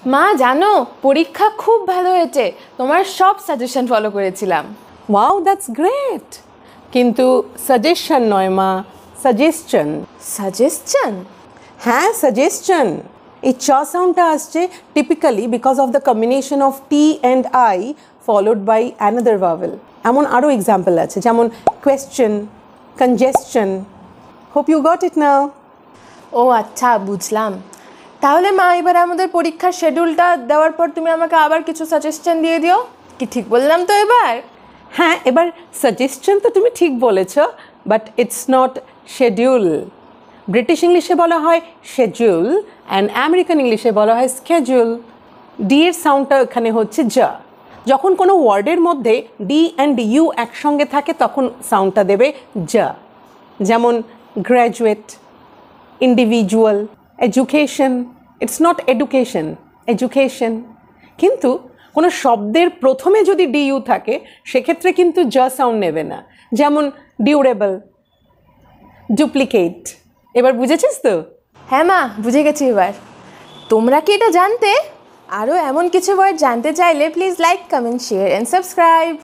মা জানো, পরীক্ষা খুব ভালো হয়েছে, তোমার সব সাজেশন ফলো করেছিলাম। Wow, that's great. কিন্তু সাজেশন নয় মা, সাজেশন। সাজেশন? হ্যাঁ, সাজেশন। এই চ সাউন্ডটা আসছে typically because of the combination of T and I followed by another vowel. এমন আরও এক্সাম্পল আছে, যেমন question, congestion. Hope you got it now. ও আচ্ছা, বুঝলাম। তাহলে মা, এবার আমাদের পরীক্ষার শিডিউলটা দেওয়ার পর তুমি আমাকে আবার কিছু সাজেশন দিয়ে দিও। কি ঠিক বললাম তো এবার? হ্যাঁ, এবার সাজেশন তো তুমি ঠিক বলেছ, but it's not schedule. British ইংলিশে বলা হয় শেডিউল অ্যান্ড আমেরিকান ইংলিশে বলা হয় স্কেডিউল। ডি এর সাউন্ডটা এখানে হচ্ছে যা। যখন কোনো ওয়ার্ডের মধ্যে ডি অ্যান্ড ইউ একসঙ্গে থাকে তখন সাউন্ডটা দেবে যা। যেমন graduate, individual, education. It's not education, education. কিন্তু কোনো শব্দের প্রথমে যদি ডি ইউ থাকে সেক্ষেত্রে কিন্তু যা সাউন্ড নেবে না। যেমন ডিউরেবল, ডুপ্লিকেট। এবার বুঝেছিস তো? হ্যাঁ মা, বুঝে গেছি এবার। তোমরা কি এটা জানতে? আরও এমন কিছু ওয়ার্ড জানতে চাইলে please like, comment, share and subscribe.